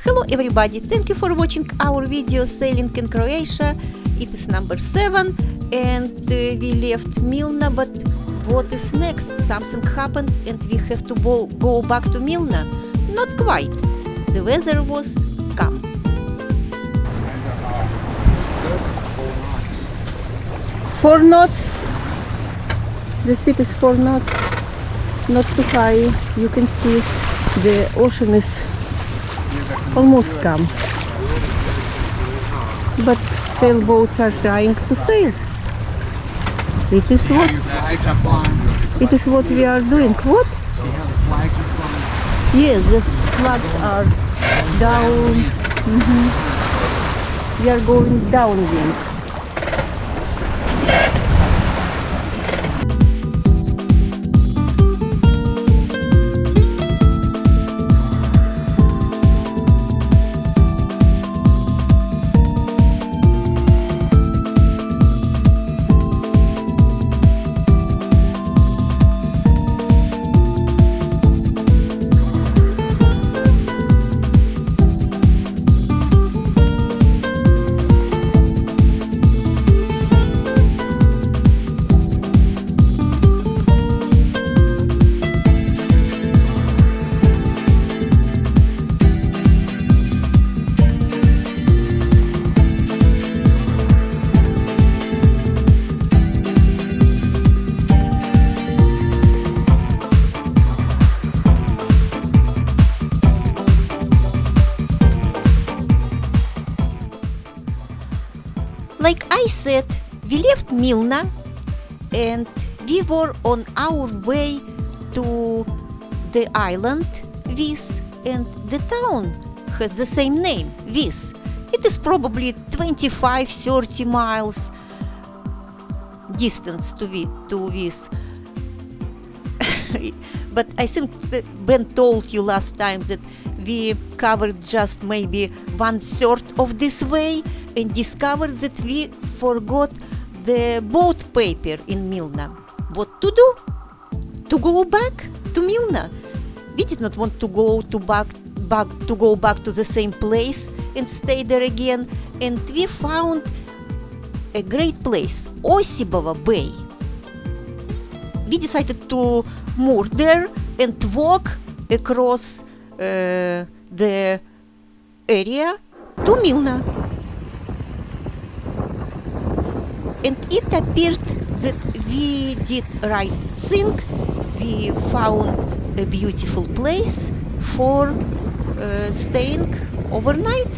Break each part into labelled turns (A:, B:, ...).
A: Hello everybody, thank you for watching our video sailing in Croatia. It is number 7 and we left Milna, but what is next? Something happened and we have to go back to Milna? Not quite. The weather was calm. Four knots. The speed is 4 knots. Not too high. You can see the ocean is almost calm. But sailboats are trying to sail. It is what we are doing. What? Yes, the flags are down. We are going downwind. Like I said, we left Milna and we were on our way to the island Vis, and the town has the same name, Vis. It is probably 25-30 miles distance to Vis. But I think that Ben told you last time that we covered just maybe 1/3 of this way and discovered that we forgot the boat paper in Milna. What to do? To go back to Milna? We did not want to go back to the same place and stay there again, and we found a great place, Osibova Bay. We decided to moor there and walk across the area to Milna. And it appeared that we did right thing. We found a beautiful place for staying overnight.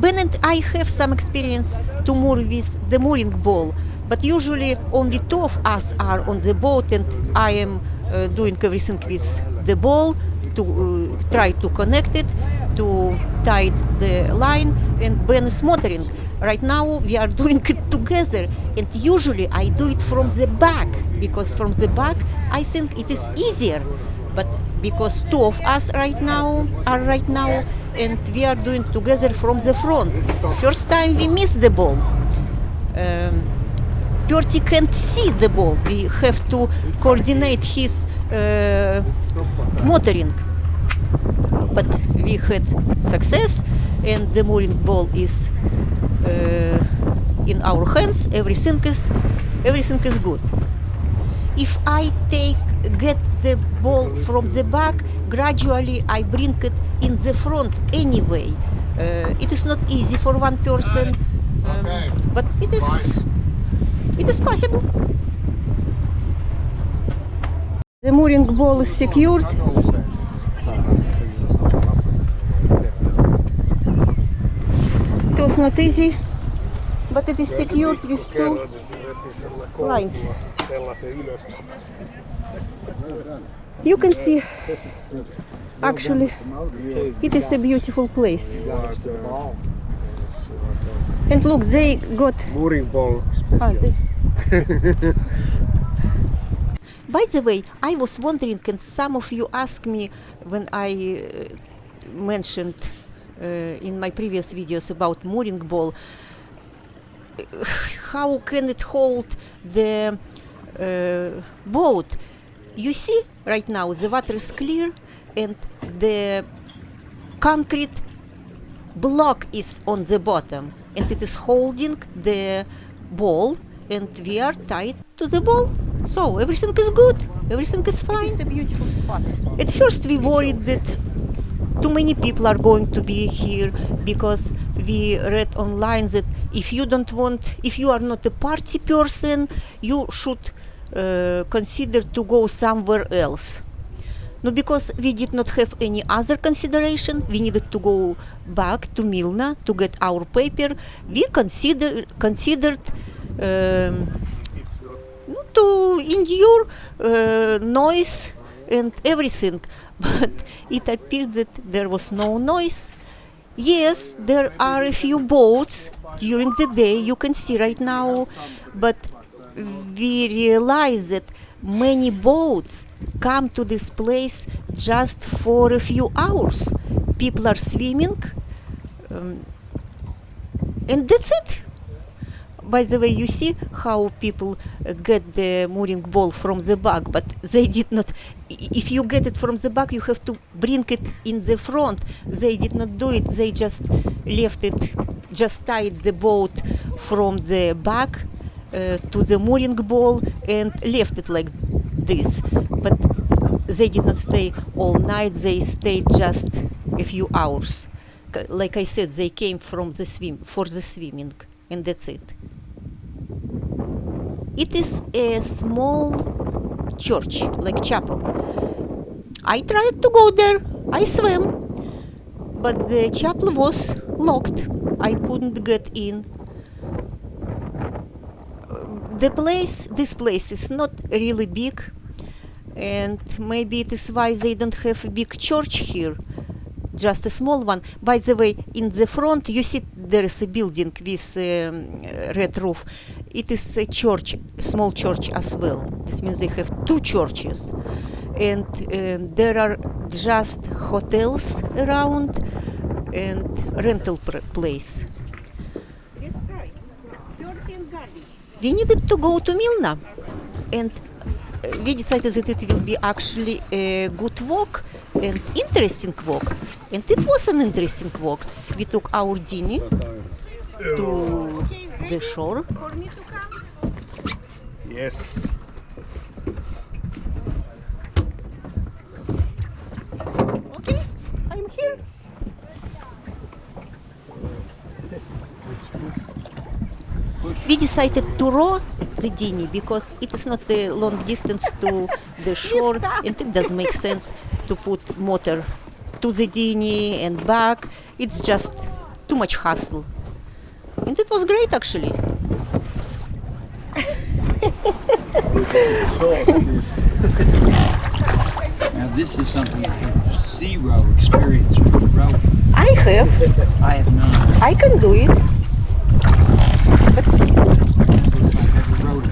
A: Ben and I have some experience to moor with the mooring ball, but usually only 2 of us are on the boat, and I am doing everything with the ball to try to connect it, to tie the line, and Ben is motoring. Right now we are doing it together, and usually I do it from the back, because from the back I think it is easier. But because 2 of us are right now, and we are doing together from the front. First time we missed the ball. Percy can't see the ball. We have to coordinate his motoring. But we had success, and the mooring ball is in our hands. Everything is good. If I get the ball from the back, gradually I bring it in the front anyway. It is not easy for one person, but it is possible. The mooring ball is secured. It was not easy, but it is secured with two lines. You can see, actually, it is a beautiful place. And look, they got
B: mooring ball special.
A: By the way, I was wondering, and some of you asked me when I mentioned in my previous videos about mooring ball, how can it hold the boat? You see, right now the water is clear and the concrete block is on the bottom and it is holding the ball, and we are tied to the ball. So everything is good, everything is fine. It's a beautiful spot. At first we worried that too many people are going to be here, because we read online that if you are not a party person, you should consider to go somewhere else. No, because we did not have any other consideration. We needed to go back to Milna to get our paper. We considered to endure noise and everything, but it appeared that there was no noise. Yes, there are a few boats during the day, you can see right now, but we realize that many boats come to this place just for a few hours. People are swimming, and that's it. By the way, you see how people get the mooring ball from the back, but they did not. If you get it from the back, you have to bring it in the front. They did not do it. They just left it, just tied the boat from the back to the mooring ball and left it like this. But they did not stay all night. They stayed just a few hours. Like I said, they came for the swimming, and that's it. It is a small church, like chapel. I tried to go there, I swam, but the chapel was locked. I couldn't get in. This place is not really big, and maybe it is why they don't have a big church here, just a small one. By the way, in the front you see there is a building with red roof. It is a church, a small church as well. This means they have two churches, and there are just hotels around and rental place. Let's try. Percy and garbage. We needed to go to Milna, and we decided that it will be actually a good walk, an interesting walk, and it was an interesting walk. We took our dinghy to the shore. For me to come?
B: Yes.
A: Okay, I'm here. We decided to row the dinghy because it is not a long distance to the shore, and it doesn't make sense to put motor to the dinghy and back. It's just too much hassle. And it was great, actually.
C: Now this is something I have zero experience with rope.
A: I have.
C: I have none.
A: I can do it.
C: Looks like I have a rope.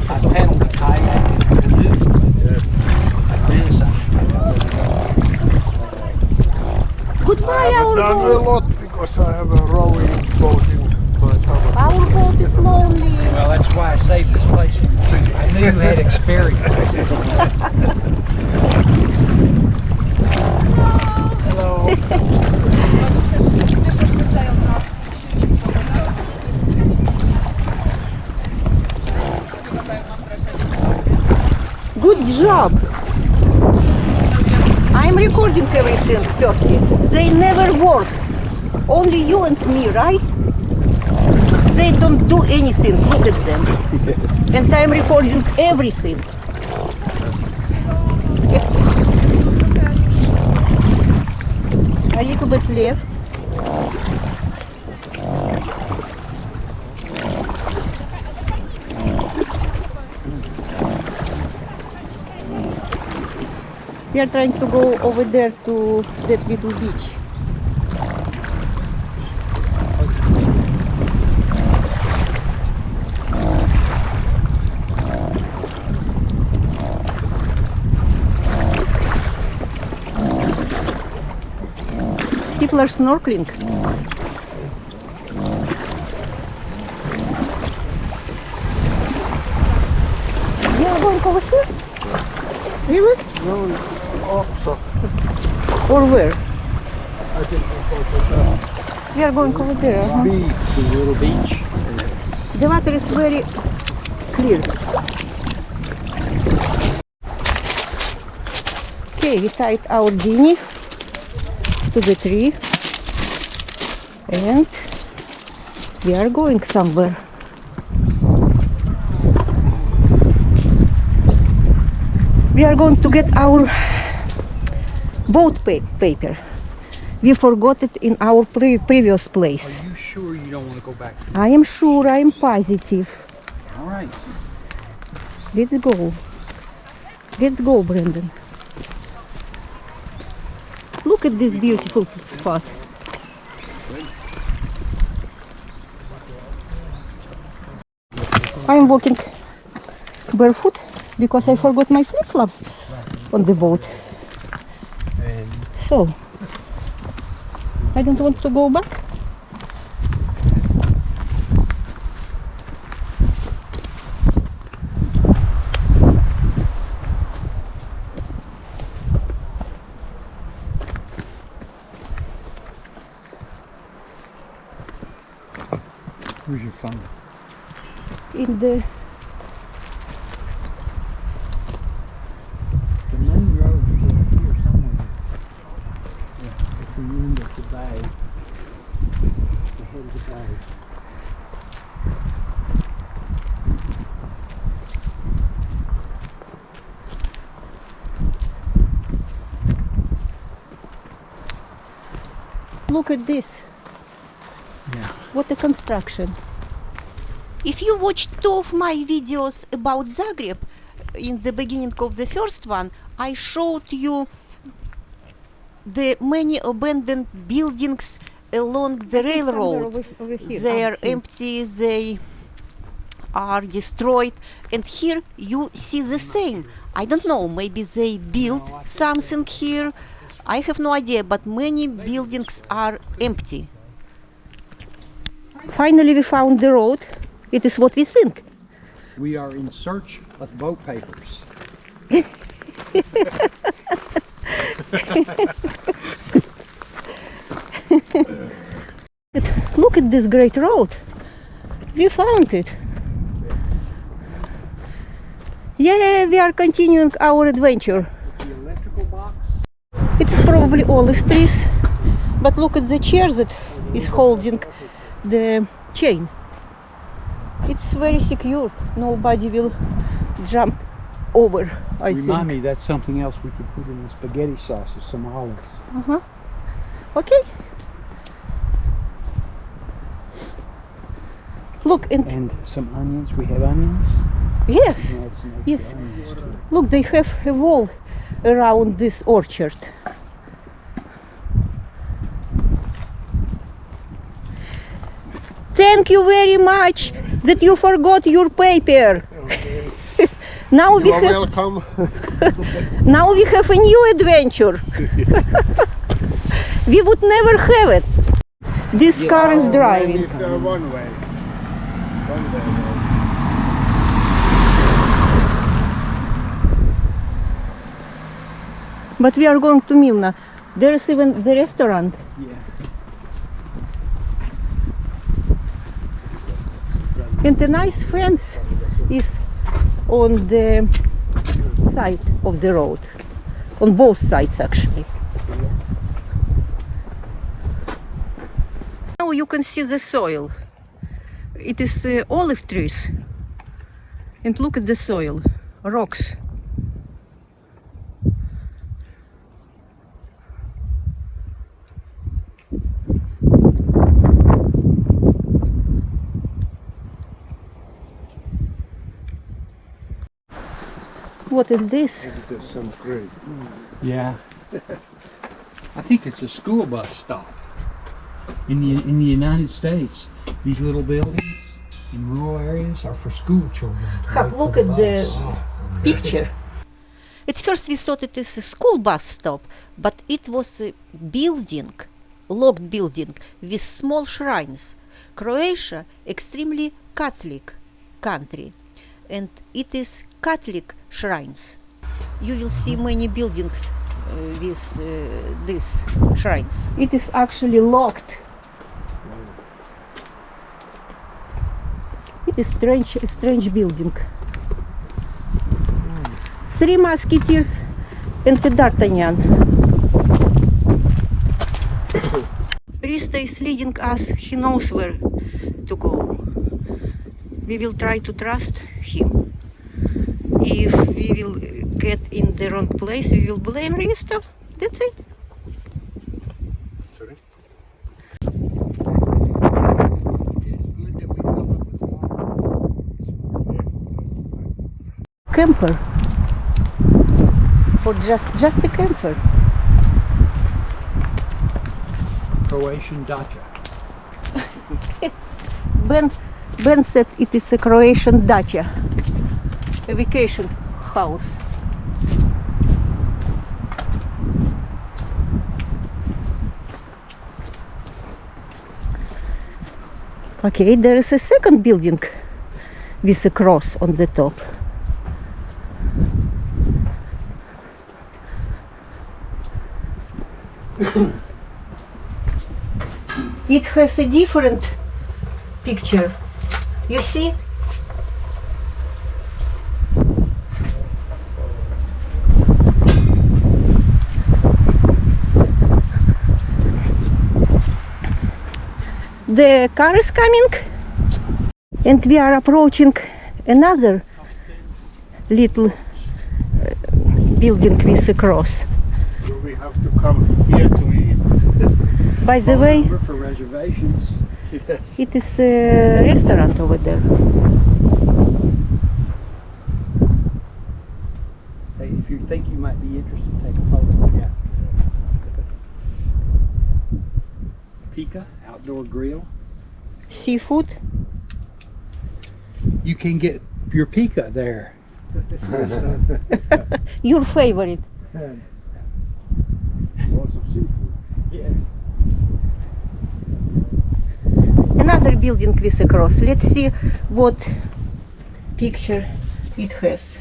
C: I paddled a kayak and a canoe. This
A: Goodbye,
B: I
A: our
B: haven't done a
A: boat.
B: lot because I have a rowing boat in my summer.
A: our boat is lonely.
C: Well, that's why I saved this place for you. I knew you had experience. Hello.
A: Good job. I'm recording everything, 30. They never work. Only you and me, right? They don't do anything. Look at them. And I'm recording everything. A little bit left. We are trying to go over there to that little beach. People are snorkeling. You are going over here? Really?
B: No, also.
A: Or where?
B: I think we'll go to the
A: We are going over there.
B: beach.
C: The little beach.
A: The water is very clear. Okay, we tied our dinghy to the tree and we are going somewhere. We are going to get our boat paper. We forgot it in our previous place.
C: Are you sure you don't want to go back?
A: I am sure, I am positive.
C: All right.
A: Let's go. Let's go, Brandon. Look at this beautiful spot. I'm walking barefoot because I forgot my flip-flops on the boat. So, I don't want to go back.
C: Where's your phone?
A: In the
C: The main road is over here somewhere. Yeah, at the end of the bay. The head of the bay.
A: look at this.
C: Yeah.
A: What a construction. If you watched two of my videos about Zagreb, in the beginning of the first one, I showed you the many abandoned buildings along the railroad. They are empty, they are destroyed, and here you see the same. I don't know, maybe they built something here. I have no idea, but many buildings are empty. Finally we found the road. It is what we think.
C: We are in search of boat papers.
A: Look at this great road. We found it. Yeah, we are continuing our adventure.
C: The electrical box.
A: It's probably olive trees, but look at the chair that is holding the chain. It's very secure. Nobody will jump over, I
C: Remind
A: think.
C: me, that's something else we could put in the spaghetti sauce with some olives.
A: Uh-huh. Okay. Look,
C: And some onions. We have onions.
A: yes,
C: Add some extra
A: yes.
C: onions to it.
A: Look, they have a wall around this orchard. Thank you very much that you forgot your paper. Now we
B: You are
A: have
B: welcome.
A: now we have a new adventure. We would never have it. This car is driving.
B: It's one way. One day, though.
A: But we are going to Milna. There is even the restaurant.
C: Yeah.
A: And a nice fence is on the side of the road. On both sides, actually. Now you can see the soil. It is olive trees. And look at the soil, rocks. What is this?
B: There's some great.
C: Yeah. I think it's a school bus stop. In the United States, these little buildings in rural areas are for school children.
A: Look at the picture. At first we thought it is a school bus stop, but it was a building, locked building with small shrines. Croatia, extremely Catholic country, and it is Catholic shrines. You will see many buildings with these shrines. It is actually locked. It is a strange building. Three musketeers and a D'Artagnan. Rista is leading us. He knows where to go. We will try to trust him. If we will get in the wrong place, we will blame Rista. That's it.
B: Sorry?
A: Camper. Or just a camper.
C: Croatian dacha.
A: Ben said it is a Croatian dacha, a vacation house. Okay, there is a second building with a cross on the top. It has a different picture. You see? The car is coming and we are approaching another little building with a cross.
B: So we have to come here to eat.
A: By the way,
C: Number for reservations.
B: Yes.
A: it is a restaurant over there.
C: Hey, if you think you might be interested, take a photo. Yeah. Pika, outdoor grill.
A: Seafood.
C: You can get your pika there.
A: Your favorite.
B: Lots of seafood.
C: Yeah.
A: Another building with a cross. Let's see what picture it has.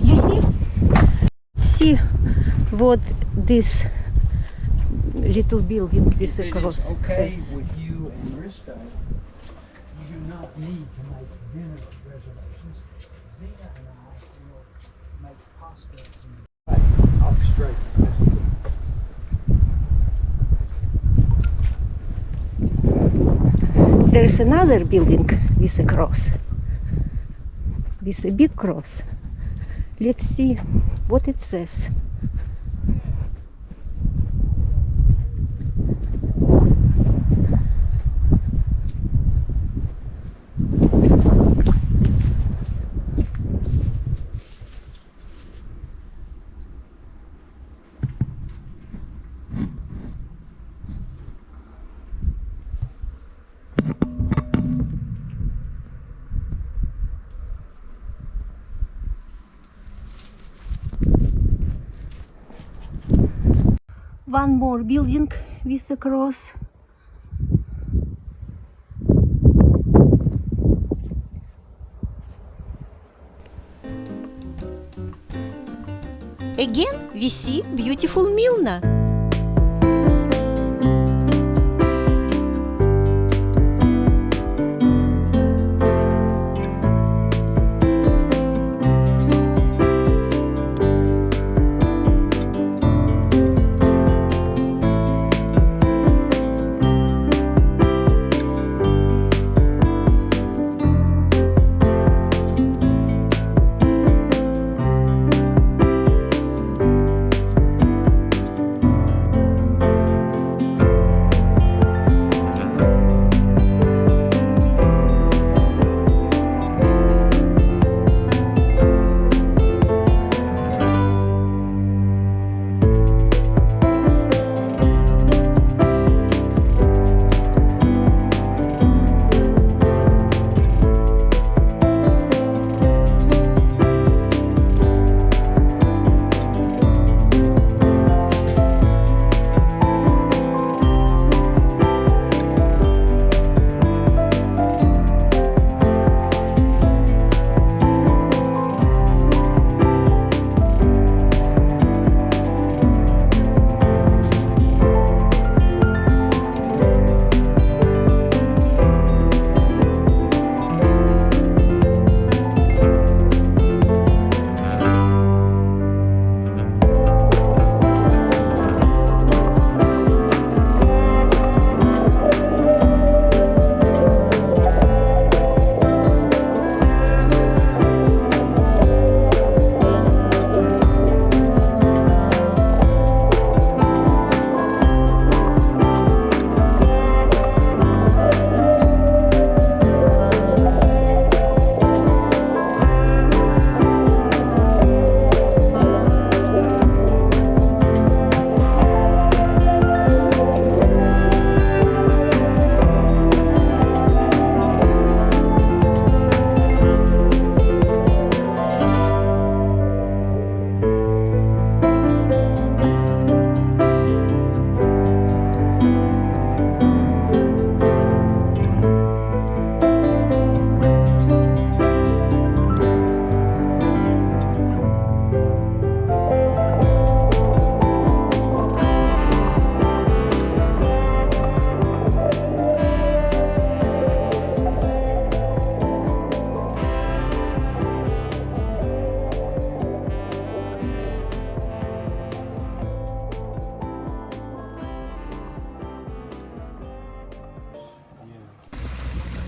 A: You see what this little building with
C: If
A: a
C: it
A: cross
C: is okay
A: has.
C: with you and Risto, you do not need to make dinner reservations. Zena and I will make pasta. I'll be straight.
A: There is another building with a cross, with a big cross. Let's see what it says. one more building with a cross. Again, we see beautiful Milna.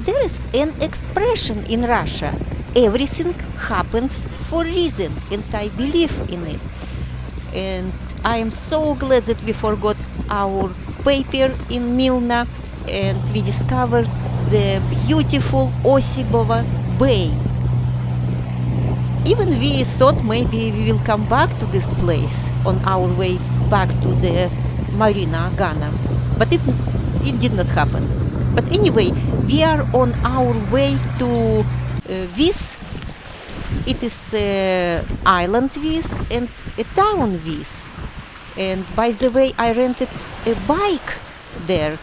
A: There is an expression in Russia: everything happens for a reason, and I believe in it. And I am so glad that we forgot our paper in Milna and we discovered the beautiful Osibova Bay. Even we thought maybe we will come back to this place on our way back to the Marina Agana, but it did not happen. But anyway, we are on our way to Vis. It is island Vis and a town Vis. And by the way, I rented a bike there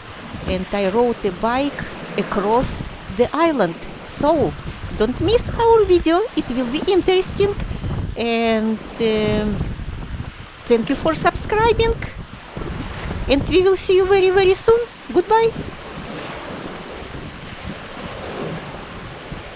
A: and I rode a bike across the island. So don't miss our video, it will be interesting. And thank you for subscribing. And we will see you very, very soon. Goodbye.